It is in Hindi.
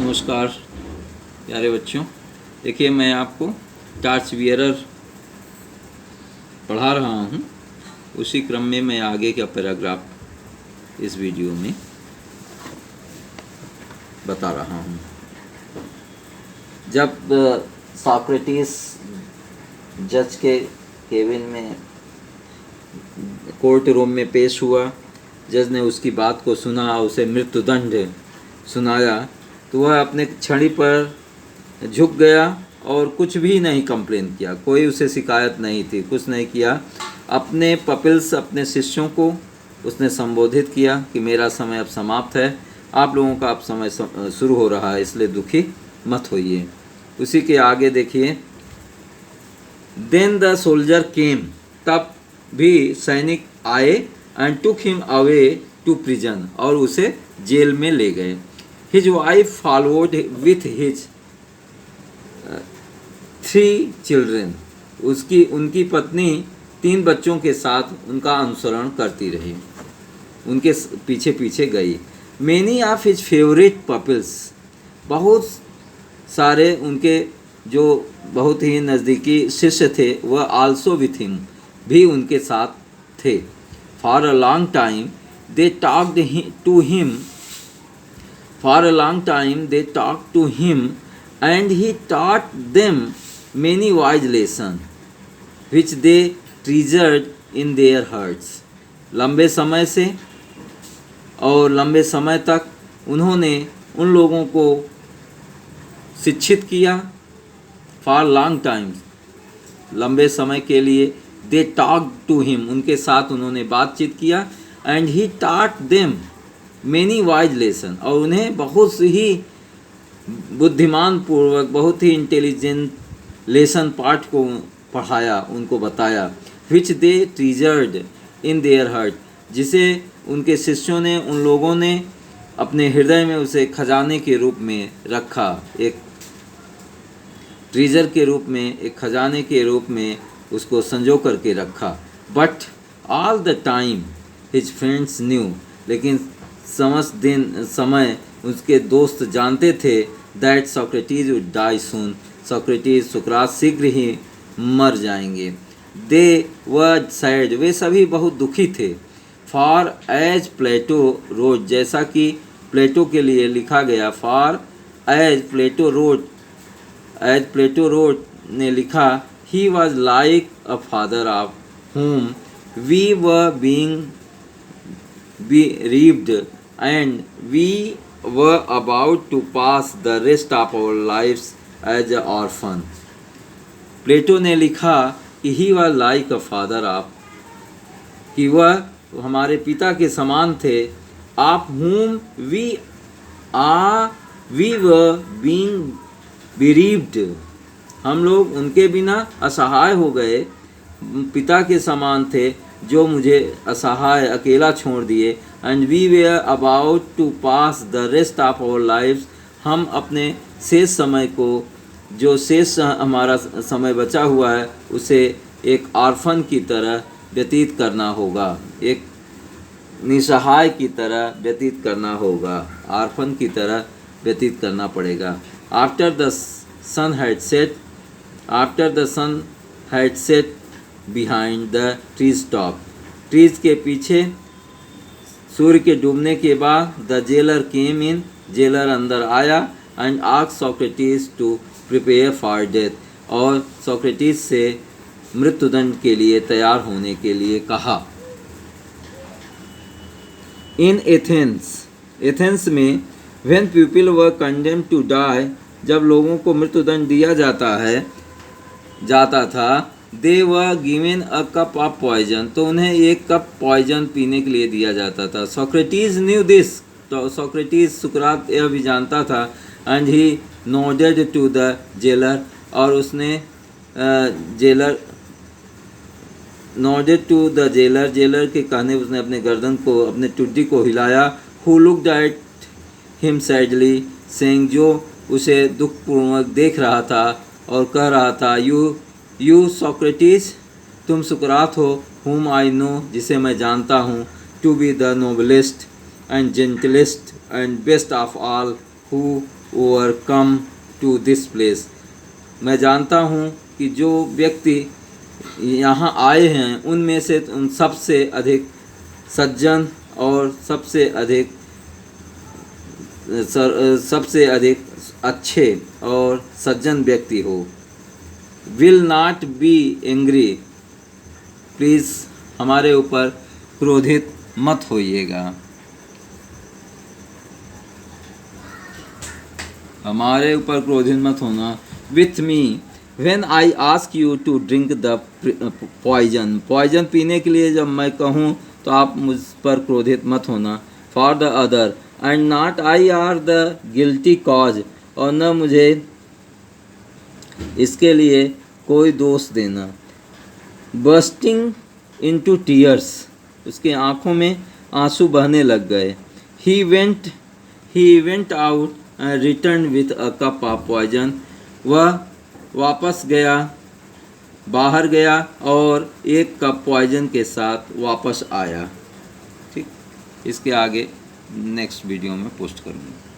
नमस्कार प्यारे बच्चों। देखिए, मैं आपको टॉर्च बियरर पढ़ा रहा हूँ। उसी क्रम में मैं आगे का पैराग्राफ इस वीडियो में बता रहा हूँ। जब सॉक्रेटिस जज के केबिन में कोर्ट रूम में पेश हुआ, जज ने उसकी बात को सुना, उसे मृत्युदंड सुनाया, तो वह अपने छड़ी पर झुक गया और कुछ भी नहीं कंप्लेन किया। कोई उसे शिकायत नहीं थी, कुछ नहीं किया। अपने पपिल्स, अपने शिष्यों को उसने संबोधित किया कि मेरा समय अब समाप्त है, आप लोगों का अब समय शुरू हो रहा है, इसलिए दुखी मत होइए। उसी के आगे देखिए, देन द सोल्जर केम, तब भी सैनिक आए, and took him away to prison, और उसे जेल में ले गए। His wife followed with his 3 children, उनकी पत्नी 3 बच्चों के साथ उनका अनुसरण करती रही, उनके पीछे पीछे गई। मैनी ऑफ हिज फेवरेट पपिल्स, बहुत सारे उनके जो बहुत ही नज़दीकी शिष्य थे, वह आल्सो विथ हिम, भी उनके साथ थे। For a long time they talked to him, For a long time they talked to him, and he taught them many wise lessons, which they treasured in their hearts. लंबे समय से और लंबे समय तक उन्होंने उन लोगों को शिक्षित किया। फॉर लॉन्ग टाइम, लंबे समय के लिए। दे टॉक टू हिम, उनके साथ उन्होंने बातचीत किया। And he taught them many wise lesson, और उन्हें बहुत ही बुद्धिमान पूर्वक, बहुत ही इंटेलिजेंट लेसन पाठ को पढ़ाया, उनको बताया। विच दे ट्रीजर्ड इन देयर हार्ट, जिसे उनके शिष्यों ने, उन लोगों ने अपने हृदय में उसे खजाने के रूप में रखा, एक ट्रीजर के रूप में, एक खजाने के रूप में उसको संजो करके रखा। But all the time his friends new, लेकिन समस्त दिन समय उसके दोस्त जानते थे, दैट सॉक्रेटिस वुड डाई सून, सुकरात शीघ्र ही मर जाएंगे। दे वर सैड, वे सभी बहुत दुखी थे। फॉर एज प्लेटो रोड, जैसा कि प्लेटो के लिए लिखा गया। फॉर एज प्लेटो रोड ने लिखा, he was like a father of whom we were being bereaved, and we were about to pass the rest of our lives as an orphan. प्लेटो ने लिखा कि he was like a father of, कि वह हमारे पिता के समान थे। of whom we were being bereaved, हम लोग उनके बिना असहाय हो गए। पिता के समान थे जो मुझे असहाय अकेला छोड़ दिए। And we were about to pass the rest of our lifes, हम अपने शेष समय को, जो शेष हमारा समय बचा हुआ है, उसे एक ऑर्फन की तरह व्यतीत करना होगा, एक निसहाय की तरह व्यतीत करना होगा, ऑर्फन की तरह व्यतीत करना पड़ेगा। After the sun had set behind the trees top, trees के पीछे सूर्य के डूबने के बाद, the jailer came in, jailer अंदर आया। And asked Socrates to prepare for death, और सॉक्रेटिस से मृत्युदंड के लिए तैयार होने के लिए कहा। इन एथेंस में when people were condemned to die, जब लोगों को मृत्युदंड दिया जाता था, they were given a cup of poison, तो उन्हें एक कप पॉइजन पीने के लिए दिया जाता था। सॉक्रेटिस न्यू दिस, तो सॉक्रेटिस, सुकरात यह भी जानता था। And he nodded to the jailer, और उसने जेलर के कहने उसने अपने गर्दन को, अपने टुड्डी को हिलाया। Who looked at him sadly saying, जो उसे दुखपूर्वक देख रहा था और कह रहा था, यू सॉक्रेटिस, तुम सुकरात हो, whom I know, जिसे मैं जानता हूँ, to be the noblest and gentlest and best of all who overcome to this place. मैं जानता हूँ कि जो व्यक्ति यहाँ आए हैं उनमें से उन सबसे अधिक सज्जन और सबसे अधिक अच्छे और सज्जन व्यक्ति हो। Will not be angry, please हमारे ऊपर क्रोधित मत होइएगा। हमारे ऊपर क्रोधित मत होना। With me when I ask you to drink the poison पीने के लिए जब मैं कहूँ तो आप मुझ पर क्रोधित मत होना। For the other and not I R the guilty cause, और न मुझे इसके लिए कोई दोष देना। बर्स्टिंग इनटू टीयर्स, उसकी आंखों में आंसू बहने लग गए। He went out and return with a cup of poison, वह वापस गया, बाहर गया और एक कप पॉइजन के साथ वापस आया। ठीक, इसके आगे नेक्स्ट वीडियो में पोस्ट करूँगा।